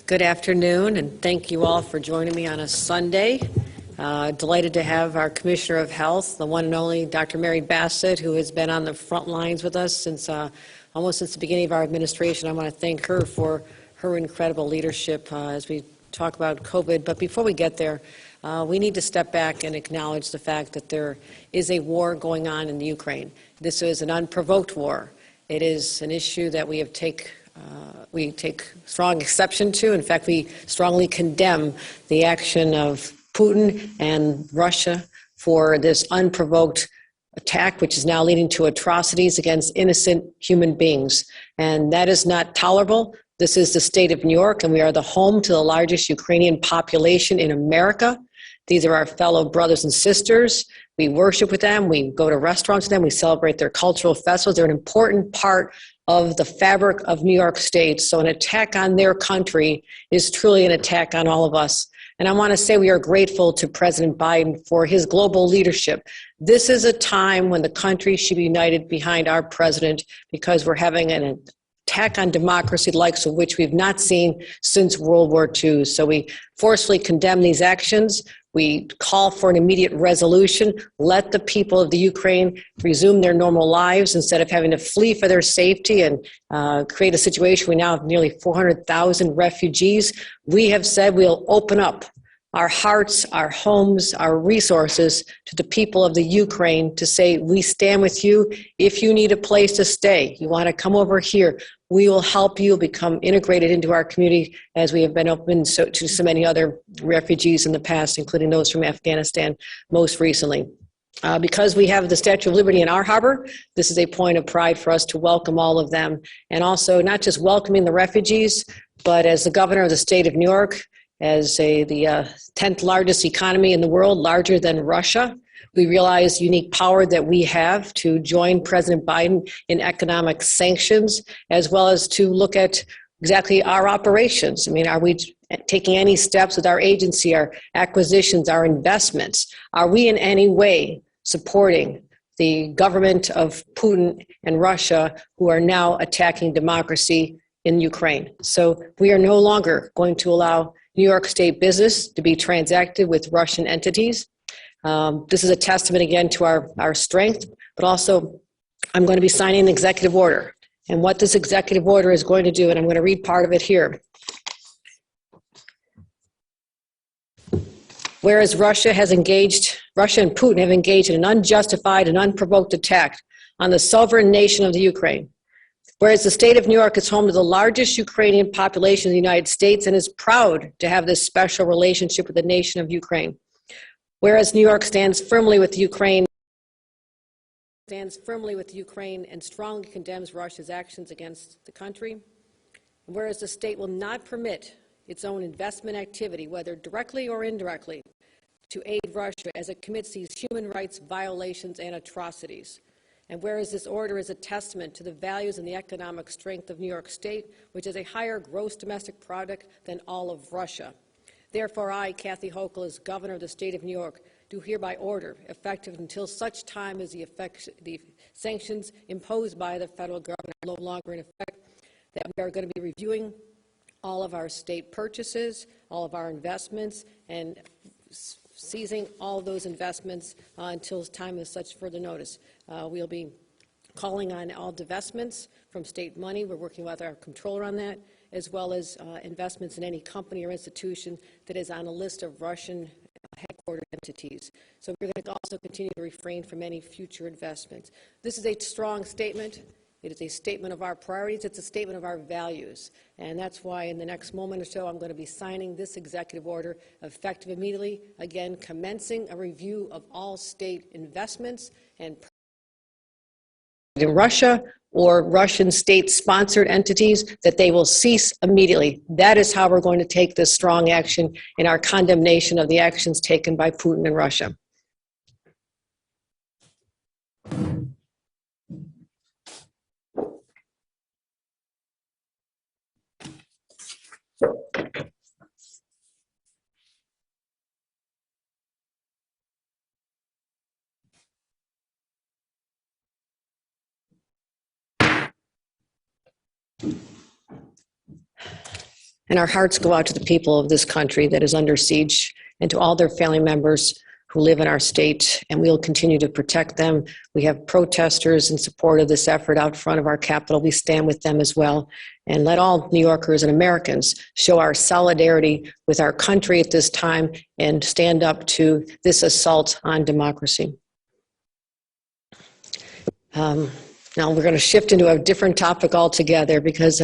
Good afternoon, and thank you all for joining me on a Sunday. Delighted to have our Commissioner of Health, the one and only Dr. Mary Bassett, who has been on the front lines with us since almost since the beginning of our administration. I want to thank her for her incredible leadership as we talk about COVID. But before we get there, we need to step back and acknowledge the fact that there is a war going on in the Ukraine. This is an unprovoked war. It is an issue that we take strong exception to. In fact, we strongly condemn the action of Putin and Russia for this unprovoked attack, which is now leading to atrocities against innocent human beings. And that is not tolerable. This is the state of New York, and we are the home to the largest Ukrainian population in America. These are our fellow brothers and sisters. We worship with them. We go to restaurants with them. We celebrate their cultural festivals. They're an important part of the fabric of New York State. So an attack on their country is truly an attack on all of us. And I want to say we are grateful to President Biden for his global leadership. This is a time when the country should be united behind our president, because we're having an attack on democracy, the likes of which we've not seen since World War II. So we forcefully condemn these actions. We call for an immediate resolution. Let the people of the Ukraine resume their normal lives instead of having to flee for their safety and create a situation. We now have nearly 400,000 refugees. We have said we'll open up our hearts, our homes, our resources to the people of the Ukraine to say, we stand with you. If you need a place to stay, you want to come over here, we will help you become integrated into our community, as we have been open to so many other refugees in the past, including those from Afghanistan most recently. Because we have the Statue of Liberty in our harbor, this is a point of pride for us to welcome all of them. And not just welcoming the refugees, but as the governor of the state of New York, as the 10th largest economy in the world, larger than Russia, we realize the unique power that we have to join President Biden in economic sanctions, as well as to look at exactly our operations. I mean, are we taking any steps with our agency, our acquisitions, our investments? Are we in any way supporting the government of Putin and Russia, who are now attacking democracy in Ukraine? So we are no longer going to allow New York State business to be transacted with Russian entities. This is a testament again to our strength, but also I'm going to be signing an executive order. And what this executive order is going to do, and I'm going to read part of it here. Whereas Russia and Putin have engaged in an unjustified and unprovoked attack on the sovereign nation of the Ukraine. Whereas the state of New York is home to the largest Ukrainian population in the United States and is proud to have this special relationship with the nation of Ukraine. Whereas New York stands firmly with Ukraine and strongly condemns Russia's actions against the country. And whereas the state will not permit its own investment activity, whether directly or indirectly, to aid Russia as it commits these human rights violations and atrocities. And whereas this order is a testament to the values and the economic strength of New York State, which is a higher gross domestic product than all of Russia. Therefore, I, Kathy Hochul, as governor of the state of New York, do hereby order, effective until such time as the sanctions imposed by the federal government are no longer in effect, that we are going to be reviewing all of our state purchases, all of our investments, and seizing all of those investments until time is such further notice. We'll be calling on all divestments from state money. We're working with our comptroller on that, as well as investments in any company or institution that is on a list of Russian headquartered entities. So we're going to also continue to refrain from any future investments. This is a strong statement. It is a statement of our priorities. It's a statement of our values. And that's why in the next moment or so, I'm going to be signing this executive order effective immediately, again, commencing a review of all state investments and in Russia or Russian state-sponsored entities, that they will cease immediately. That is how we're going to take this strong action in our condemnation of the actions taken by Putin and Russia. And our hearts go out to the people of this country that is under siege and to all their family members who live in our state, and we'll continue to protect them. We have protesters in support of this effort out front of our Capitol. We stand with them as well. And let all New Yorkers and Americans show our solidarity with our country at this time and stand up to this assault on democracy. Now we're going to shift into a different topic altogether because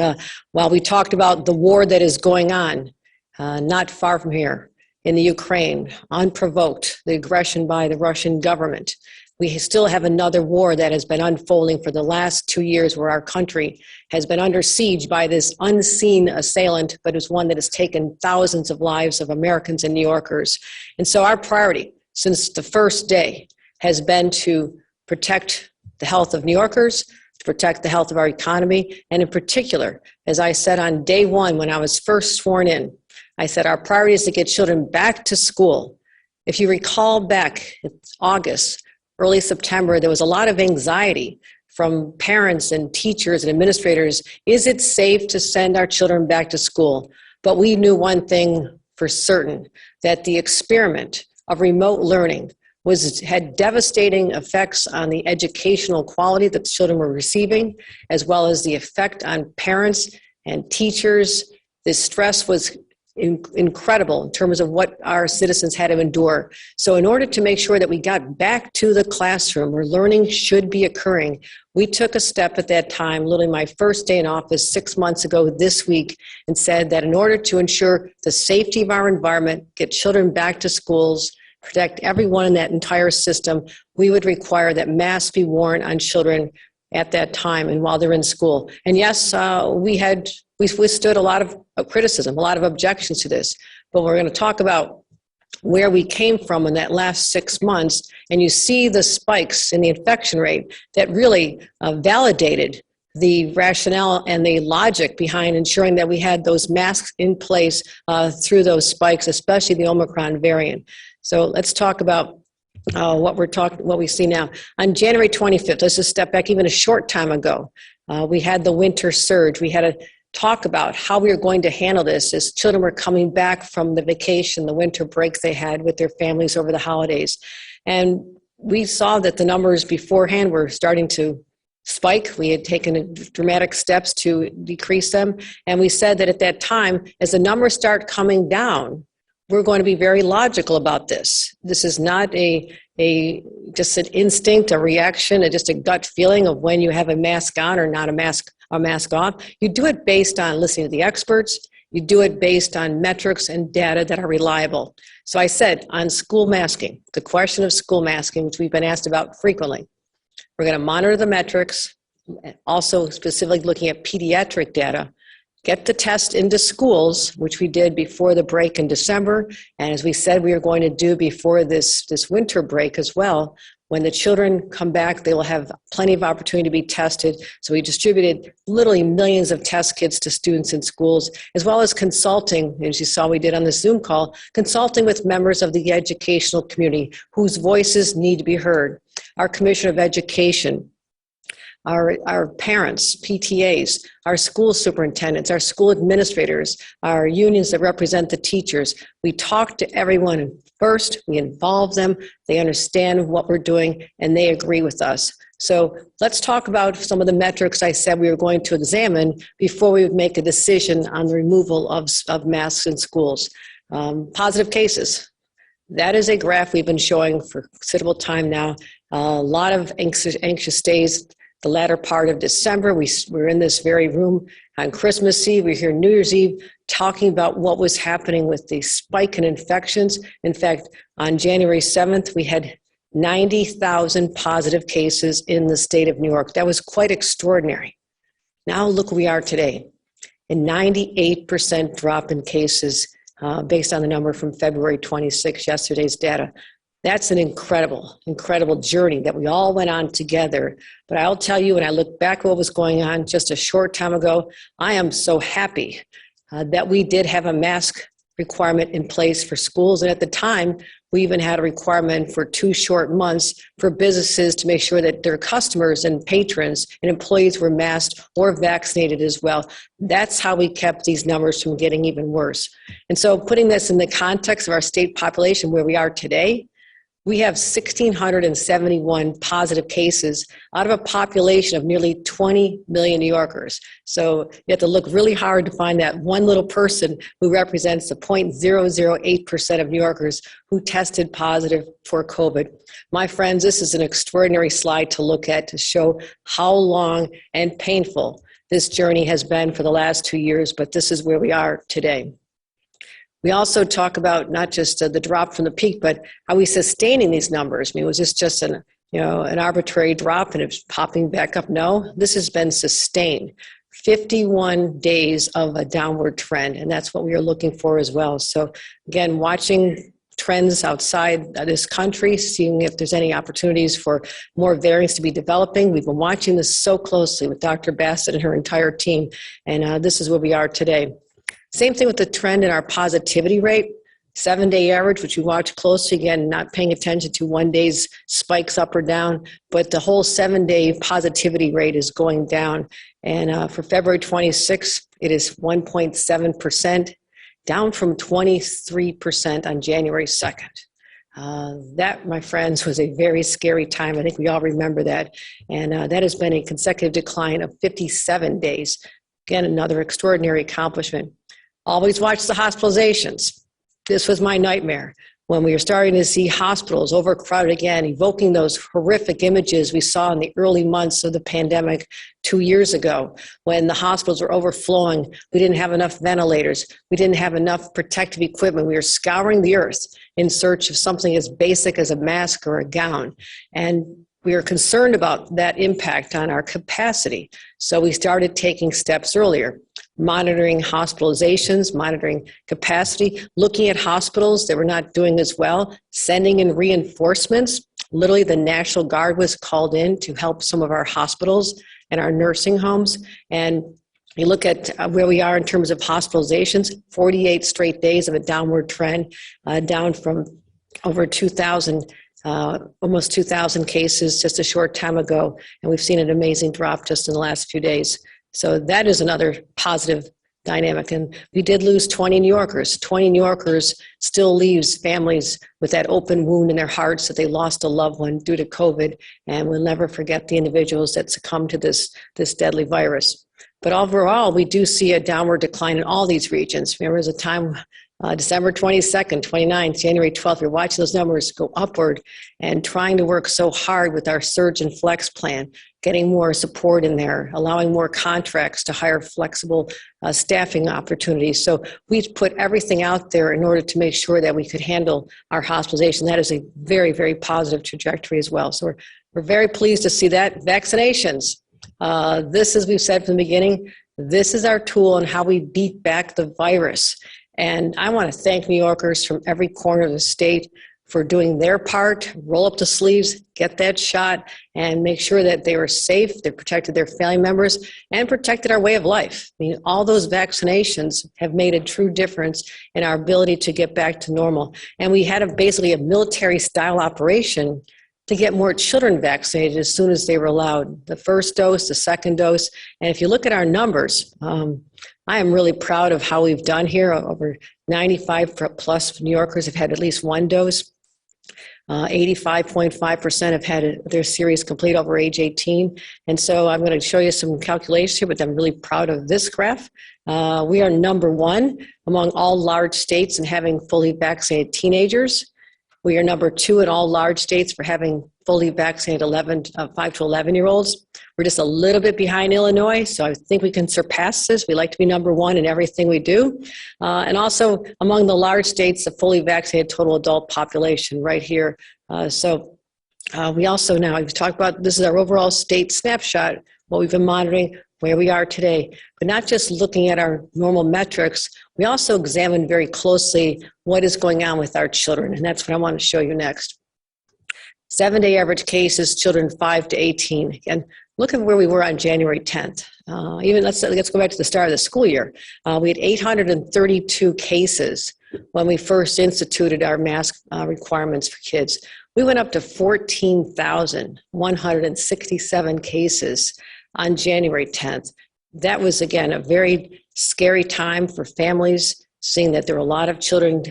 while we talked about the war that is going on not far from here, in the Ukraine, unprovoked, the aggression by the Russian government. We still have another war that has been unfolding for the last 2 years where our country has been under siege by this unseen assailant, but is one that has taken thousands of lives of Americans and New Yorkers. And so our priority since the first day has been to protect the health of New Yorkers, to protect the health of our economy, and in particular, as I said on day one when I was first sworn in, I said our priority is to get children back to school. If you recall back in August, early September, there was a lot of anxiety from parents and teachers and administrators. Is it safe to send our children back to school? But we knew one thing for certain, that the experiment of remote learning had devastating effects on the educational quality that the children were receiving, as well as the effect on parents and teachers. The stress was incredible in terms of what our citizens had to endure. So in order to make sure that we got back to the classroom where learning should be occurring, we took a step at that time, literally my first day in office 6 months ago this week, and said that in order to ensure the safety of our environment, get children back to schools, protect everyone in that entire system, we would require that masks be worn on children at that time and while they're in school. And yes, we withstood a lot of criticism, a lot of objections to this, but we're going to talk about where we came from in that last 6 months, and you see the spikes in the infection rate that really validated the rationale and the logic behind ensuring that we had those masks in place through those spikes, especially the Omicron variant. So let's talk about what we see now. On January 25th, let's just step back even a short time ago, we had the winter surge. We had a talk about how we were going to handle this as children were coming back from the vacation, the winter break they had with their families over the holidays. And we saw that the numbers beforehand were starting to spike. We had taken dramatic steps to decrease them. And we said that at that time, as the numbers start coming down, we're going to be very logical about this. This is not just an instinct, a reaction, just a gut feeling of when you have a mask on or not a mask off. You do it based on listening to the experts. You do it based on metrics and data that are reliable. So I said on school masking, the question of school masking, which we've been asked about frequently, we're going to monitor the metrics, also specifically looking at pediatric data, get the test into schools, which we did before the break in December, and as we said we were going to do before this winter break as well. When the children come back, they will have plenty of opportunity to be tested. So we distributed literally millions of test kits to students in schools, as well as consulting, as you saw we did on the Zoom call, consulting with members of the educational community whose voices need to be heard. Our Commissioner of Education, our parents, PTAs, our school superintendents, our school administrators, our unions that represent the teachers. We talk to everyone first, we involve them, they understand what we're doing, and they agree with us. So let's talk about some of the metrics I said we were going to examine before we would make a decision on the removal of masks in schools. Positive cases. That is a graph we've been showing for considerable time now. A lot of anxious days. The latter part of December, we were in this very room on Christmas Eve. We were here New Year's Eve talking about what was happening with the spike in infections. In fact, on January 7th, we had 90,000 positive cases in the state of New York. That was quite extraordinary. Now look where we are today, a 98% drop in cases based on the number from February 26, yesterday's data. That's an incredible, incredible journey that we all went on together. But I'll tell you, when I look back at what was going on just a short time ago, I am so happy that we did have a mask requirement in place for schools. And at the time, We even had a requirement for 2 short months for businesses to make sure that their customers and patrons and employees were masked or vaccinated as well. That's how we kept these numbers from getting even worse. And so putting this in the context of our state population where we are today, we have 1,671 positive cases out of a population of nearly 20 million New Yorkers. So you have to look really hard to find that one little person who represents the 0.008% of New Yorkers who tested positive for COVID. My friends, this is an extraordinary slide to look at to show how long and painful this journey has been for the last 2 years, but this is where we are today. We also talk about not just the drop from the peak, but how we sustaining these numbers. I mean, was this just an arbitrary drop and it's popping back up? No, this has been sustained. 51 days of a downward trend, and that's what we are looking for as well. So again, watching trends outside this country, seeing if there's any opportunities for more variants to be developing. We've been watching this so closely with Dr. Bassett and her entire team, and this is where we are today. Same thing with the trend in our positivity rate, 7-day average, which we watch closely, again, not paying attention to one day's spikes up or down, but the whole 7-day positivity rate is going down. And for February 26th, it is 1.7%, down from 23% on January 2nd. That, my friends, was a very scary time. I think we all remember that. And that has been a consecutive decline of 57 days. Again, another extraordinary accomplishment. Always watch the hospitalizations. This was my nightmare when we were starting to see hospitals overcrowded again, evoking those horrific images we saw in the early months of the pandemic 2 years ago, when the hospitals were overflowing. We didn't have enough ventilators. We didn't have enough protective equipment. We were scouring the earth in search of something as basic as a mask or a gown. And we are concerned about that impact on our capacity. So we started taking steps earlier, monitoring hospitalizations, monitoring capacity, looking at hospitals that were not doing as well, sending in reinforcements. Literally, the National Guard was called in to help some of our hospitals and our nursing homes. And you look at where we are in terms of hospitalizations, 48 straight days of a downward trend, down from over 2,000 almost 2,000 cases just a short time ago, and we've seen an amazing drop just in the last few days. So that is another positive dynamic. And we did lose 20 New Yorkers. 20 New Yorkers still leaves families with that open wound in their hearts that they lost a loved one due to COVID, and we'll never forget the individuals that succumbed to this deadly virus. But overall, we do see a downward decline in all these regions. There was a time December 22nd, 29th, January 12th, we're watching those numbers go upward and trying to work so hard with our surge and flex plan, getting more support in there, allowing more contracts to hire flexible staffing opportunities. So we put everything out there in order to make sure that we could handle our hospitalization. That is a very, very positive trajectory as well. So we're very pleased to see that. Vaccinations. This, as we've said from the beginning, this is our tool on how we beat back the virus. And I want to thank New Yorkers from every corner of the state for doing their part, roll up the sleeves, get that shot, and make sure that they were safe, they protected their family members, and protected our way of life. I mean, all those vaccinations have made a true difference in our ability to get back to normal. And we had basically a military-style operation to get more children vaccinated as soon as they were allowed. The first dose, the second dose, and if you look at our numbers, I am really proud of how we've done here. Over 95 plus New Yorkers have had at least one dose. 85.5% have had their series complete over age 18. And so I'm going to show you some calculations here, but I'm really proud of this graph. We are number one among all large states in having fully vaccinated teenagers. We are number two in all large states for having fully vaccinated 5 to 11-year-olds. We're just a little bit behind Illinois, so I think we can surpass this. We like to be number one in everything we do. And also among the large states, the fully vaccinated total adult population right here. We also now, we've talked about, this is our overall state snapshot, what we've been monitoring, where we are today. But not just looking at our normal metrics, we also examine very closely what is going on with our children, and that's what I want to show you next. 7-day average cases, children 5 to 18. Again, Look at where we were on January 10th. Even let's go back to the start of the school year. We had 832 cases when we first instituted our mask requirements for kids. We went up to 14,167 cases on January 10th. That was, again, a very scary time for families, seeing that there were a lot of children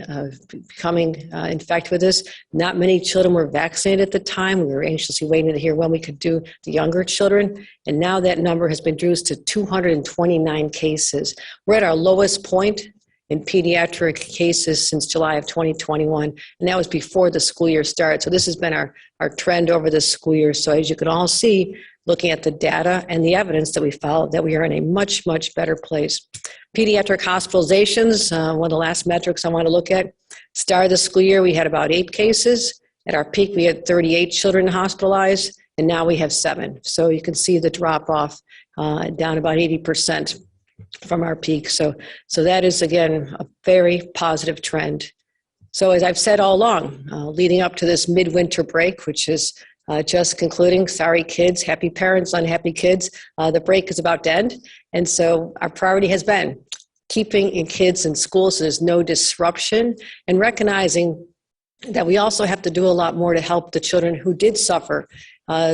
becoming infected with this. Not many children were vaccinated at the time. We were anxiously waiting to hear when we could do the younger children. And now that number has been reduced to 229 cases. We're at our lowest point in pediatric cases since July of 2021, and that was before the school year started. So this has been our trend over the school year. So as you can all see, looking at the data and the evidence that we followed, that we are in a much, much better place. Pediatric hospitalizations, one of the last metrics I want to look at. Start of the school year, we had about 8 cases. At our peak, we had 38 children hospitalized, and now we have 7. So you can see the drop off down about 80% from our peak. So that is, again, a very positive trend. So as I've said all along, leading up to this midwinter break, which is just concluding, sorry kids, happy parents, unhappy kids, the break is about to end. And so our priority has been keeping kids in school so there's no disruption, and recognizing that we also have to do a lot more to help the children who did suffer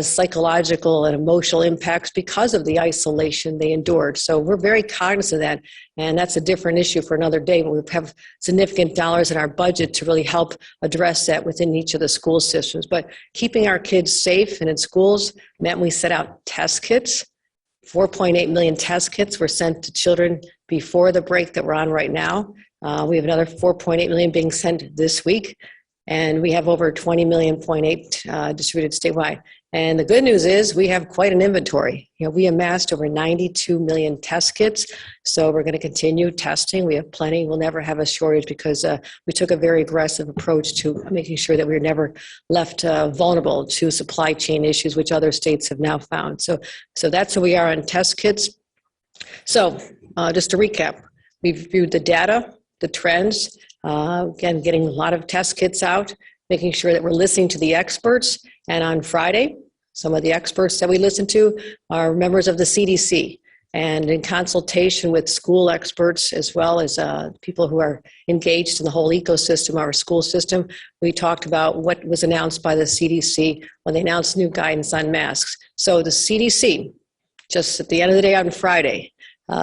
psychological and emotional impacts because of the isolation they endured. So we're very cognizant of that, and that's a different issue for another day. We have significant dollars in our budget to really help address that within each of the school systems. But keeping our kids safe and in schools meant we set out test kits. 4.8 million test kits were sent to children before the break that we're on right now. We have another 4.8 million being sent this week, and we have over 20 million, 0.8 distributed statewide. And the good news is we have quite an inventory. We amassed over 92 million test kits, so we're going to continue testing. We have plenty. We'll never have a shortage because we took a very aggressive approach to making sure that we were never left vulnerable to supply chain issues, which other states have now found. So that's where we are on test kits. So just to recap, we've reviewed the data, the trends, again, getting a lot of test kits out, making sure that we're listening to the experts. And on Friday, some of the experts that we listen to are members of the CDC. And in consultation with school experts, as well as people who are engaged in the whole ecosystem of our school system, we talked about what was announced by the CDC when they announced new guidance on masks. So the CDC, just at the end of the day on Friday,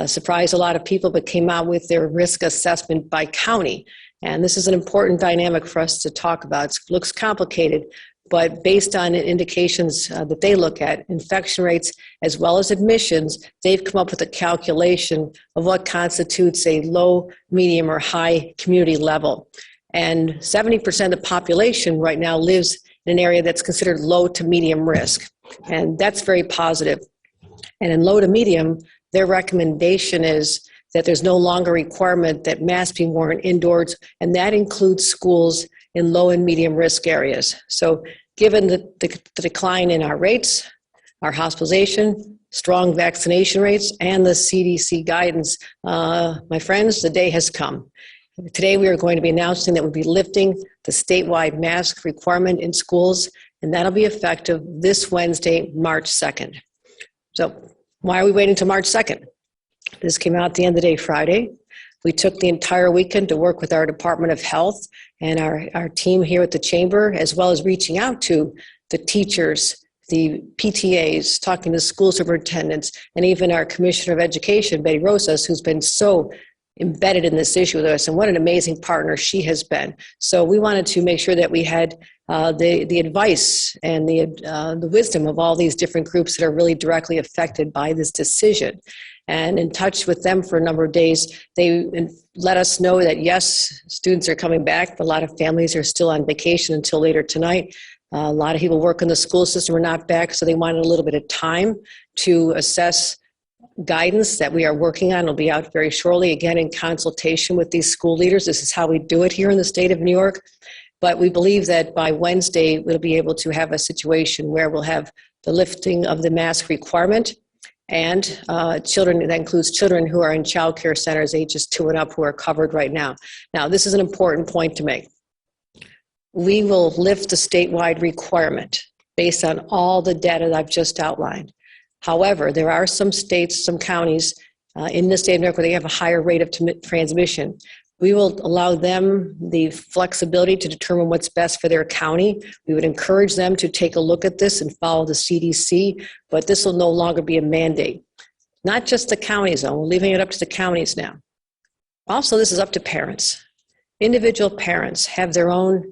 surprised a lot of people, but came out with their risk assessment by county. And this is an important dynamic for us to talk about. It looks complicated, but based on indications that they look at, infection rates as well as admissions, they've come up with a calculation of what constitutes a low, medium, or high community level. And 70% of the population right now lives in an area that's considered low to medium risk. And that's very positive. And in low to medium, their recommendation is that there's no longer a requirement that masks be worn indoors, and that includes schools in low and medium risk areas. So given the decline in our rates, our hospitalization, strong vaccination rates, and the CDC guidance, my friends, the day has come. Today we are going to be announcing that we'll be lifting the statewide mask requirement in schools, and that'll be effective this Wednesday, March 2nd. So why are we waiting until March 2nd? This came out at the end of the day Friday. We took the entire weekend to work with our Department of Health and our team here at the Chamber, as well as reaching out to the teachers, the PTAs, talking to school superintendents, and even our Commissioner of Education, Betty Rosas, who's been so embedded in this issue with us, and what an amazing partner she has been. So we wanted to make sure that we had the advice and the wisdom of all these different groups that are really directly affected by this decision. And in touch with them for a number of days, they let us know that yes, students are coming back, but a lot of families are still on vacation until later tonight. A lot of people work in the school system are not back, so they wanted a little bit of time to assess guidance that we are working on. It'll be out very shortly, again, in consultation with these school leaders. This is how we do it here in the state of New York. But we believe that by Wednesday, we'll be able to have a situation where we'll have the lifting of the mask requirement, and children, that includes children who are in child care centers ages 2 and up who are covered right now. Now, this is an important point to make. We will lift the statewide requirement based on all the data that I've just outlined. However, there are some states, some counties in the state of New York where they have a higher rate of transmission. We will allow them the flexibility to determine what's best for their county. We would encourage them to take a look at this and follow the CDC, but this will no longer be a mandate. Not just the counties, though. We're leaving it up to the counties now. Also, this is up to parents. Individual parents have their own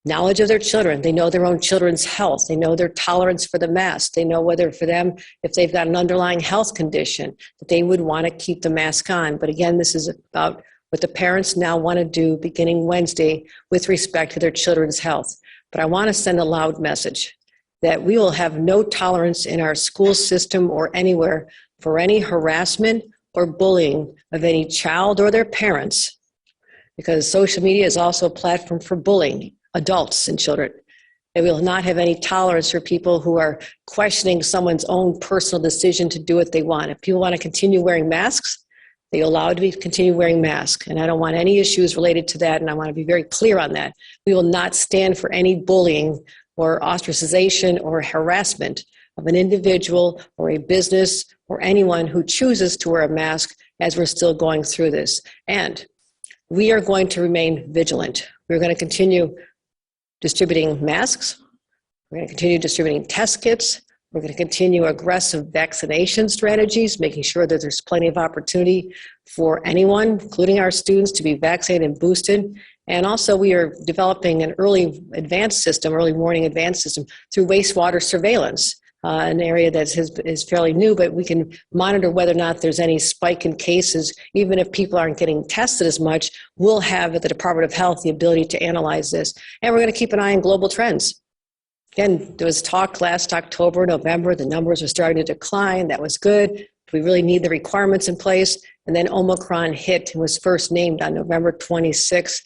knowledge of their children. They know their own children's health. They know their tolerance for the mask. They know whether for them, if they've got an underlying health condition, that they would want to keep the mask on. But again, this is about what the parents now want to do beginning Wednesday with respect to their children's health. But I want to send a loud message that we will have no tolerance in our school system or anywhere for any harassment or bullying of any child or their parents, because social media is also a platform for bullying adults and children. And we will not have any tolerance for people who are questioning someone's own personal decision to do what they want. If people want to continue wearing masks, they are allowed to continue wearing masks. And I don't want any issues related to that, and I want to be very clear on that. We will not stand for any bullying or ostracization or harassment of an individual or a business or anyone who chooses to wear a mask as we're still going through this. And we are going to remain vigilant. We're going to continue distributing masks. We're going to continue distributing test kits. We're going to continue aggressive vaccination strategies, making sure that there's plenty of opportunity for anyone, including our students, to be vaccinated and boosted. And also we are developing an early warning advanced system through wastewater surveillance, an area that is fairly new, but we can monitor whether or not there's any spike in cases. Even if people aren't getting tested as much, we'll have at the Department of Health the ability to analyze this. And we're going to keep an eye on global trends. Again, there was talk last October, November, the numbers were starting to decline. That was good. We really need the requirements in place. And then Omicron hit and was first named on November 26th.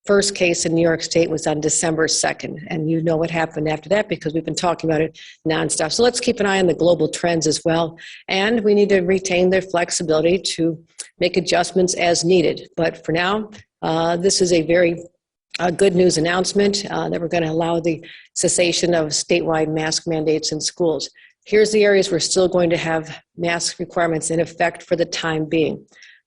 First case in New York State was on December 2nd. And you know what happened after that because we've been talking about it nonstop. So let's keep an eye on the global trends as well. And we need to retain their flexibility to make adjustments as needed. But for now, this is a very good news announcement that we're going to allow the cessation of statewide mask mandates in schools. Here's the areas we're still going to have mask requirements in effect for the time being.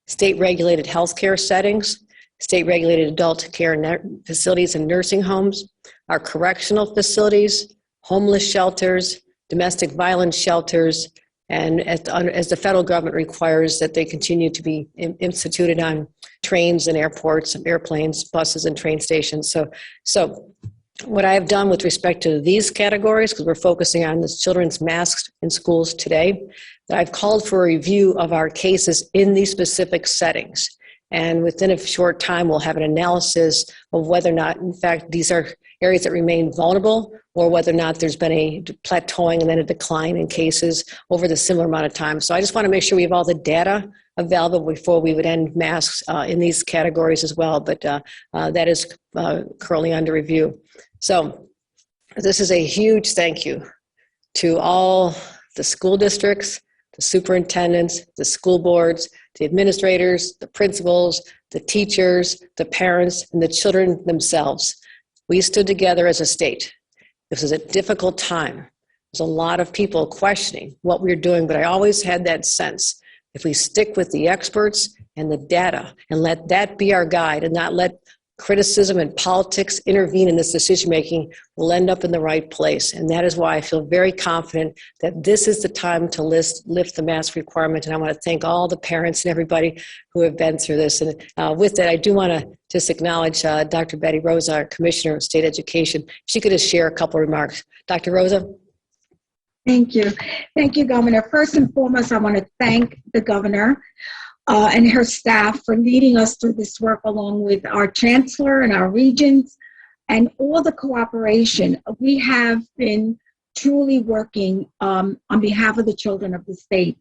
State-regulated healthcare settings, state-regulated adult care facilities and nursing homes, our correctional facilities, homeless shelters, domestic violence shelters, and as the federal government requires that they continue to be instituted on trains and airports and airplanes, buses and train stations. So what I have done with respect to these categories, because we're focusing on this children's masks in schools today, that I've called for a review of our cases in these specific settings. And within a short time, we'll have an analysis of whether or not, in fact, these are areas that remain vulnerable or whether or not there's been a plateauing and then a decline in cases over the similar amount of time. So I just want to make sure we have all the data available before we would end masks in these categories as well. But that is currently under review. So this is a huge thank you to all the school districts, the superintendents, the school boards, the administrators, the principals, the teachers, the parents, and the children themselves. We stood together as a state. This was a difficult time. There's a lot of people questioning what we're doing, but I always had that sense. If we stick with the experts and the data and let that be our guide and not let criticism and politics intervene in this decision-making, we'll end up in the right place. And that is why I feel very confident that this is the time to lift the mask requirement. And I want to thank all the parents and everybody who have been through this. And with that, I do want to just acknowledge Dr. Betty Rosa, our Commissioner of State Education. She could just share a couple of remarks. Dr. Rosa? Thank you. Thank you, Governor. First and foremost, I want to thank the Governor and her staff for leading us through this work, along with our chancellor and our regents and all the cooperation. We have been truly working on behalf of the children of the state.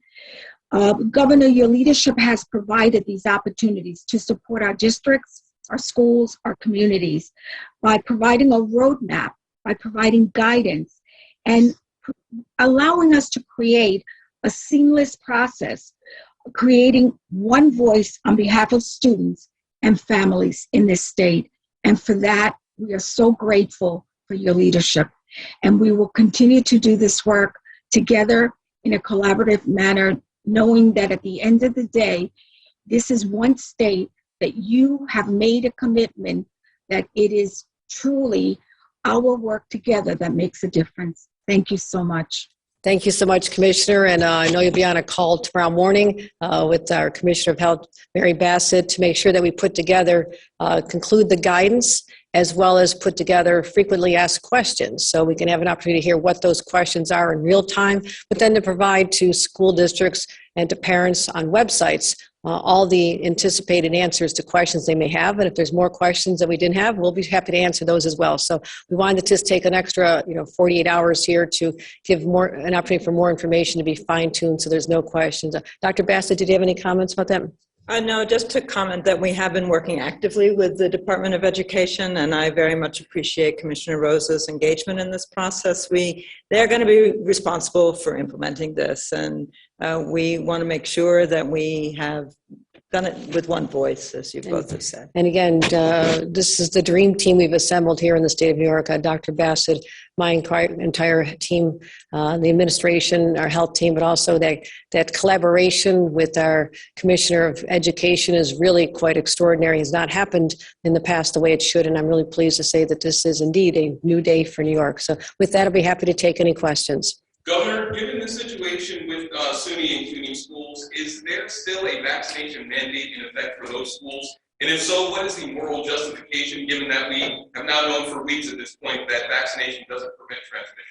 Governor, your leadership has provided these opportunities to support our districts, our schools, our communities by providing a roadmap, by providing guidance, and allowing us to create a seamless process, creating one voice on behalf of students and families in this state. And for that, we are so grateful for your leadership. And we will continue to do this work together in a collaborative manner, knowing that at the end of the day, this is one state that you have made a commitment that it is truly our work together that makes a difference. Thank you so much. Thank you so much, Commissioner. And I know you'll be on a call tomorrow morning with our Commissioner of Health, Mary Bassett, to make sure that we put together, conclude the guidance, as well as put together frequently asked questions so we can have an opportunity to hear what those questions are in real time, but then to provide to school districts and to parents on websites all the anticipated answers to questions they may have. And if there's more questions that we didn't have, we'll be happy to answer those as well. So we wanted to just take an extra 48 hours here to give an opportunity for more information to be fine-tuned so there's no questions. Dr. Bassett, did you have any comments about that? No, just to comment that we have been working actively with the Department of Education, and I very much appreciate Commissioner Rosa's engagement in this process. They're going to be responsible for implementing this, and we want to make sure that we have done it with one voice, as you both have said. And again, this is the dream team we've assembled here in the state of New York. Dr. Bassett, my entire team, the administration, our health team, but also that collaboration with our Commissioner of Education is really quite extraordinary. It has not happened in the past the way it should, and I'm really pleased to say that this is indeed a new day for New York. So with that, I'll be happy to take any questions. Governor, given the situation with SUNY and CUNY schools, is there still a vaccination mandate in effect for those schools? And if so, what is the moral justification, given that we have now known for weeks at this point that vaccination doesn't prevent transmission?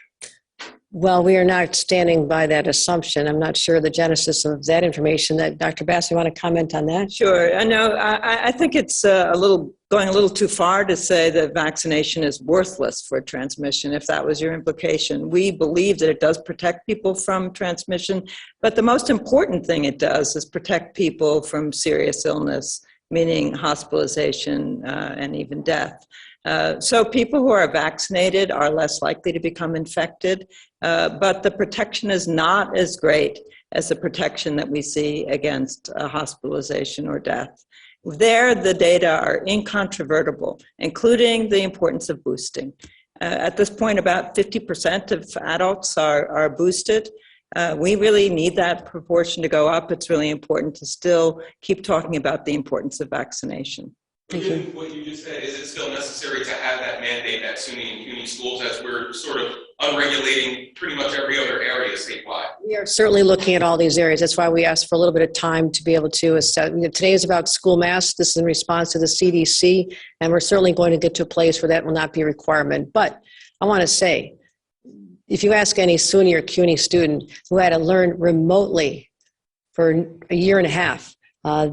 Well, we are not standing by that assumption. I'm not sure the genesis of that information. That Dr. Bass, you want to comment on that? Sure. I know. I think it's going a little too far to say that vaccination is worthless for transmission, if that was your implication. We believe that it does protect people from transmission, but the most important thing it does is protect people from serious illness, meaning hospitalization and even death. So people who are vaccinated are less likely to become infected, but the protection is not as great as the protection that we see against hospitalization or death. There, the data are incontrovertible, including the importance of boosting. At this point, about 50% of adults are boosted. We really need that proportion to go up. It's really important to still keep talking about the importance of vaccination. Given what you just said, is it still necessary to have that mandate at SUNY and CUNY schools as we're sort of unregulating pretty much every other area statewide? We are certainly looking at all these areas. That's why we asked for a little bit of time to be able to assess. Today is about school masks. This is in response to the CDC, and we're certainly going to get to a place where that will not be a requirement. But I want to say, if you ask any SUNY or CUNY student who had to learn remotely for a year and a half,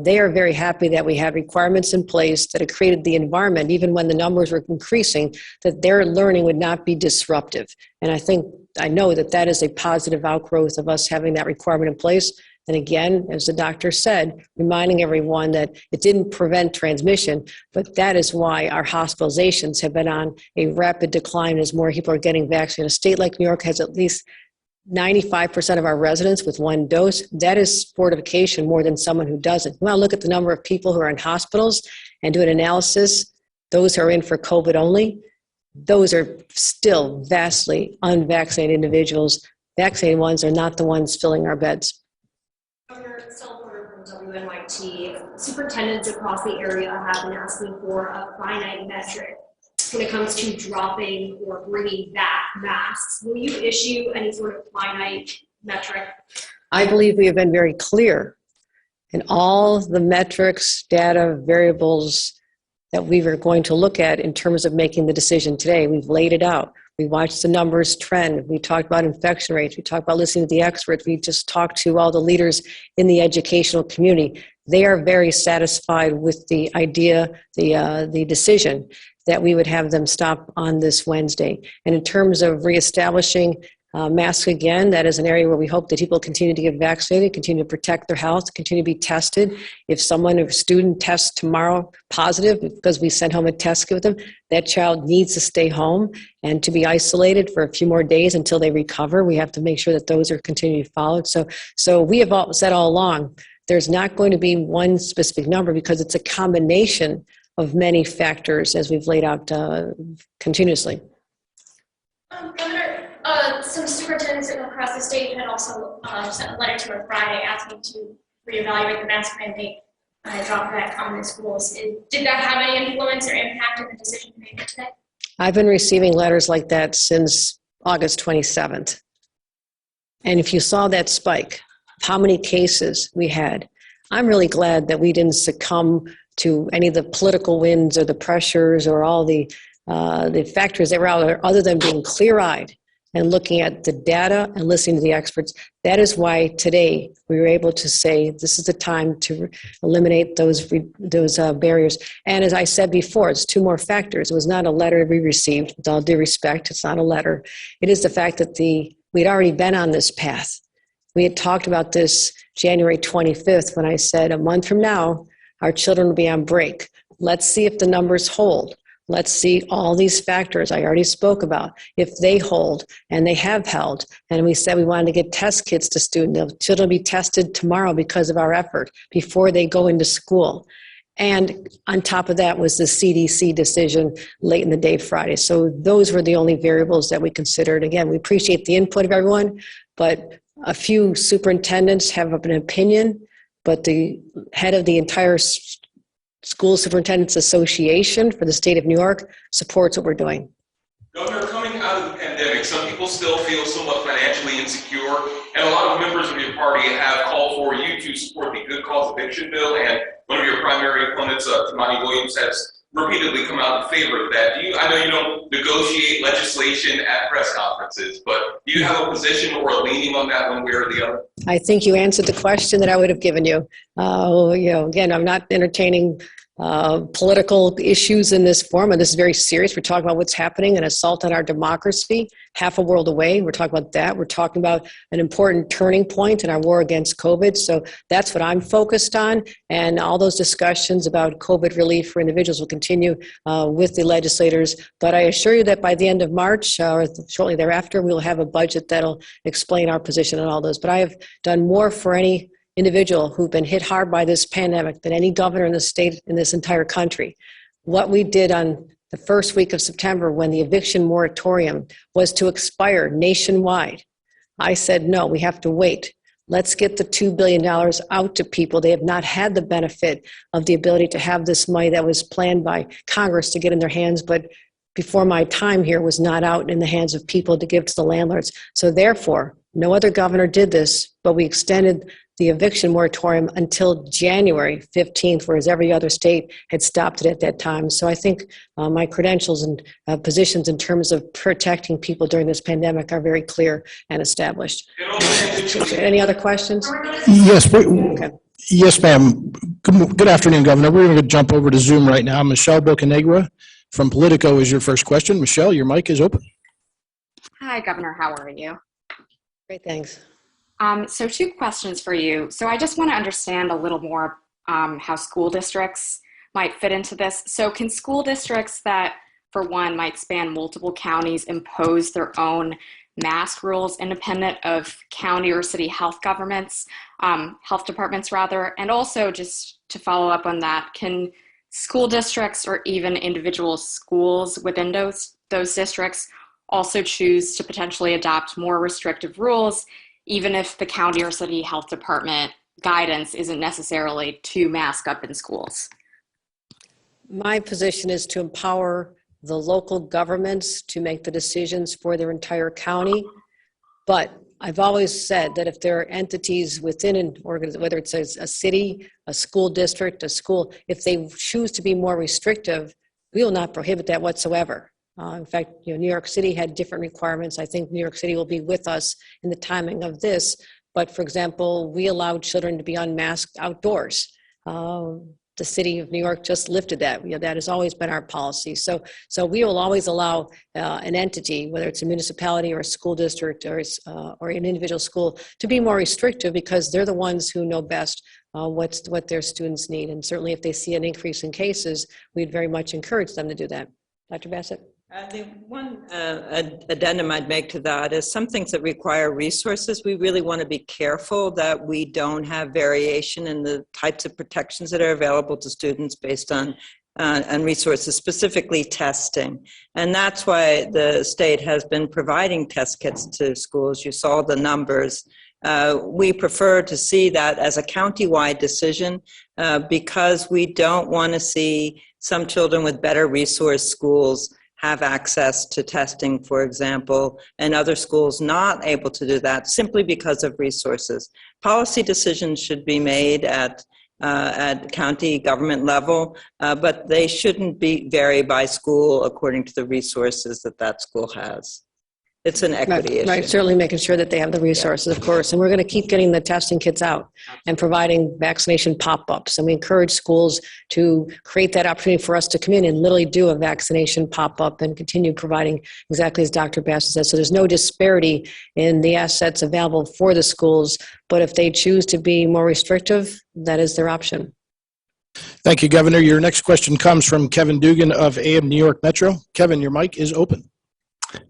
they are very happy that we had requirements in place that have created the environment, even when the numbers were increasing, that their learning would not be disruptive. And I know that is a positive outgrowth of us having that requirement in place. And again, as the doctor said, reminding everyone that it didn't prevent transmission, but that is why our hospitalizations have been on a rapid decline as more people are getting vaccinated. A state like New York has at least 95% of our residents with one dose. That is fortification more than someone who doesn't. When I look at the number of people who are in hospitals and do an analysis, those who are in for COVID only, those are still vastly unvaccinated individuals. Vaccinated ones are not the ones filling our beds. Governor Silver from WNYT, superintendents across the area have been asking for a finite metric when it comes to dropping or bringing back masks. Will you issue any sort of finite metric? I believe we have been very clear in all the metrics, data, variables that we were going to look at in terms of making the decision today. We've laid it out. We watched the numbers trend. We talked about infection rates. We talked about listening to the experts. We just talked to all the leaders in the educational community. They are very satisfied with the idea, the decision that we would have them stop on this Wednesday. And in terms of reestablishing masks again, that is an area where we hope that people continue to get vaccinated, continue to protect their health, continue to be tested. If a student tests tomorrow positive because we sent home a test kit with them, that child needs to stay home and to be isolated for a few more days until they recover. We have to make sure that those are continued followed. So we have said all along, there's not going to be one specific number because it's a combination of many factors as we've laid out continuously. Governor, Some superintendents across the state had also sent a letter to her Friday asking to reevaluate the mask mandate and drop that common in schools. Did that have any influence or impact on the decision you made today? I've been receiving letters like that since August 27th. And if you saw that spike, how many cases we had, I'm really glad that we didn't succumb to any of the political winds or the pressures or all the factors that were out there, other than being clear-eyed and looking at the data and listening to the experts. That is why today we were able to say this is the time to eliminate those barriers. And as I said before, it's two more factors. It was not a letter we received, with all due respect. It's not a letter. It is the fact that we'd already been on this path. We had talked about this January 25th when I said a month from now, our children will be on break. Let's see if the numbers hold. Let's see all these factors I already spoke about. If they hold, and they have held, and we said we wanted to get test kits to students. The children will be tested tomorrow because of our effort before they go into school. And on top of that was the CDC decision late in the day Friday. So those were the only variables that we considered. Again, we appreciate the input of everyone, but a few superintendents have an opinion, but the head of the entire School Superintendents Association for the state of New York supports what we're doing. Governor, coming out of the pandemic, some people still feel somewhat financially insecure, and a lot of members of your party have called for you to support the Good Cause Eviction Bill, and one of your primary opponents, Tamani Williams, has repeatedly come out in favor of that. I know you don't negotiate legislation at press conferences, but do you have a position or a leaning on that one way or the other? I think you answered the question that I would have given you. Again, I'm not entertaining political issues in this forum, and this is very serious. We're talking about what's happening, an assault on our democracy, half a world away. We're talking about that. We're talking about an important turning point in our war against COVID. So that's what I'm focused on, and all those discussions about COVID relief for individuals will continue with the legislators. But I assure you that by the end of March, or shortly thereafter, we'll have a budget that'll explain our position on all those. But I have done more for any individual who've been hit hard by this pandemic than any governor in the state, in this entire country. What we did on the first week of September when the eviction moratorium was to expire nationwide, I said, no, we have to wait. Let's get the $2 billion out to people. They have not had the benefit of the ability to have this money that was planned by Congress to get in their hands, but before my time here was not out in the hands of people to give to the landlords. So therefore, no other governor did this, but we extended the eviction moratorium until January 15th, whereas every other state had stopped it at that time. So I think my credentials and positions in terms of protecting people during this pandemic are very clear and established. Any other questions? Yes, Okay. yes, ma'am. Good afternoon, Governor. We're going to jump over to Zoom right now. Michelle Bocanegra from Politico is your first question. Michelle, your mic is open. Hi, Governor. How are you? Great, thanks. So 2 questions for you. So I just want to understand a little more how school districts might fit into this. So can school districts that, for one, might span multiple counties impose their own mask rules independent of county or city health departments rather? And also, just to follow up on that, can school districts or even individual schools within those districts also choose to potentially adopt more restrictive rules, even if the county or city health department guidance isn't necessarily to mask up in schools? My position is to empower the local governments to make the decisions for their entire county. But I've always said that if there are entities within an organization, whether it's a city, a school district, a school, if they choose to be more restrictive, we will not prohibit that whatsoever. In fact, New York City had different requirements. I think New York City will be with us in the timing of this. But for example, we allowed children to be unmasked outdoors. The city of New York just lifted that. That has always been our policy. So we will always allow an entity, whether it's a municipality or a school district or an individual school, to be more restrictive because they're the ones who know best what their students need. And certainly if they see an increase in cases, we'd very much encourage them to do that. Dr. Bassett? The one addendum I'd make to that is some things that require resources. We really want to be careful that we don't have variation in the types of protections that are available to students based on and resources, specifically testing. And that's why the state has been providing test kits to schools. You saw the numbers. We prefer to see that as a county-wide decision because we don't want to see some children with better resource schools have access to testing, for example, and other schools not able to do that simply because of resources. Policy decisions should be made at county government level, but they shouldn't vary by school according to the resources that school has. It's an equity issue. Right, certainly making sure that they have the resources, of course. And we're going to keep getting the testing kits out and providing vaccination pop-ups. And we encourage schools to create that opportunity for us to come in and literally do a vaccination pop-up and continue providing exactly as Dr. Bassett said. So there's no disparity in the assets available for the schools. But if they choose to be more restrictive, that is their option. Thank you, Governor. Your next question comes from Kevin Dugan of AM New York Metro. Kevin, your mic is open.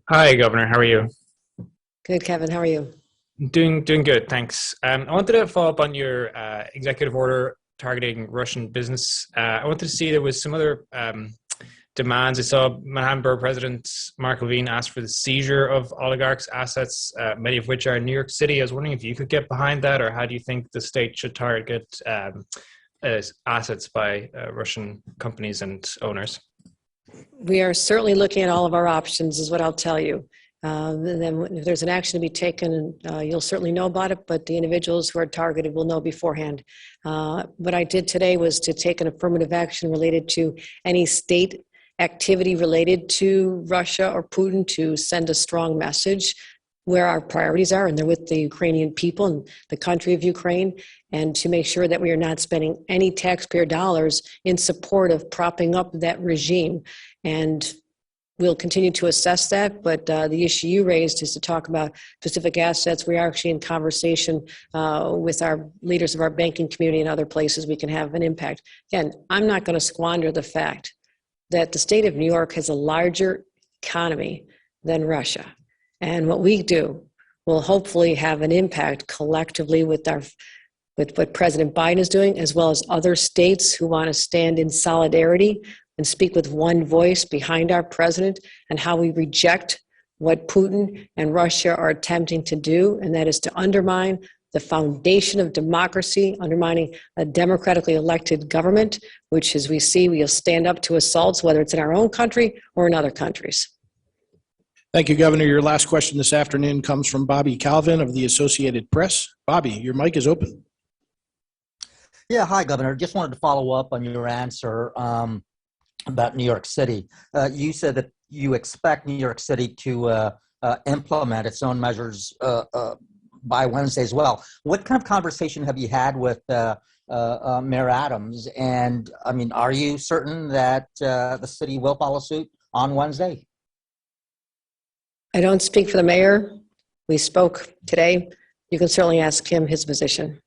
Hi, Governor. How are you? Good, Kevin. How are you? Doing good, thanks. I wanted to follow up on your executive order targeting Russian business. I wanted to see there was some other demands. I saw Manhattan Borough President Mark Levine asked for the seizure of oligarchs' assets, many of which are in New York City. I was wondering if you could get behind that, or how do you think the state should target assets by Russian companies and owners? We are certainly looking at all of our options, is what I'll tell you. Then if there's an action to be taken, you'll certainly know about it, but the individuals who are targeted will know beforehand. What I did today was to take an affirmative action related to any state activity related to Russia or Putin to send a strong message where our priorities are, and they're with the Ukrainian people and the country of Ukraine, and to make sure that we are not spending any taxpayer dollars in support of propping up that regime. And we'll continue to assess that, but the issue you raised is to talk about specific assets. We are actually in conversation with our leaders of our banking community and other places we can have an impact. Again, I'm not going to squander the fact that the state of New York has a larger economy than Russia. And what we do will hopefully have an impact collectively with what President Biden is doing, as well as other states who want to stand in solidarity and speak with one voice behind our president and how we reject what Putin and Russia are attempting to do, and that is to undermine the foundation of democracy, undermining a democratically elected government, which, as we see, we'll stand up to assaults, whether it's in our own country or in other countries. Thank you, Governor. Your last question this afternoon comes from Bobby Calvin of the Associated Press. Bobby, your mic is open. Yeah, hi, Governor. Just wanted to follow up on your answer about New York City. You said that you expect New York City to implement its own measures by Wednesday as well. What kind of conversation have you had with Mayor Adams? And, I mean, are you certain that the city will follow suit on Wednesday? I don't speak for the mayor. We spoke today. You can certainly ask him his position.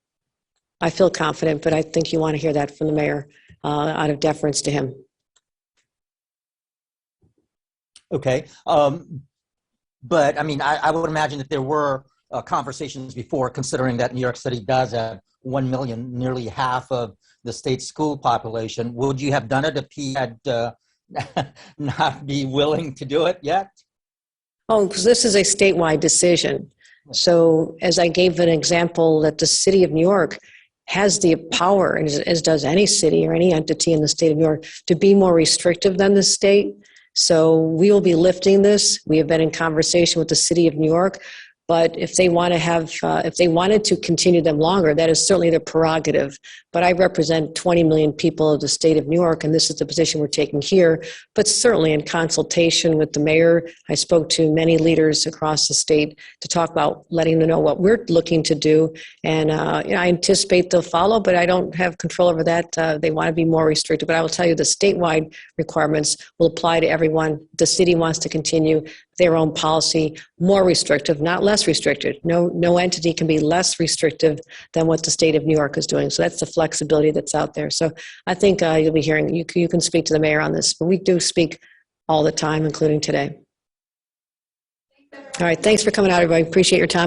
I feel confident, but I think you want to hear that from the mayor out of deference to him. Okay. But, I mean, I would imagine that there were conversations before, considering that New York City does have 1 million, nearly half of the state's school population. Would you have done it if he had not be willing to do it yet? Oh, because this is a statewide decision. So as I gave an example that the city of New York has the power, as does any city or any entity in the state of New York, to be more restrictive than the state. So we will be lifting this. We have been in conversation with the city of New York. But if they want to have, if they wanted to continue them longer, that is certainly their prerogative. But I represent 20 million people of the state of New York, and this is the position we're taking here. But certainly in consultation with the mayor, I spoke to many leaders across the state to talk about letting them know what we're looking to do. And I anticipate they'll follow, but I don't have control over that. They want to be more restricted. But I will tell you the statewide requirements will apply to everyone. The city wants to continue their own policy, more restrictive, not less restricted. No entity can be less restrictive than what the state of New York is doing. So that's the flexibility that's out there. So I think you'll be hearing, you can speak to the mayor on this, but we do speak all the time, including today. All right, thanks for coming out, everybody. Appreciate your time.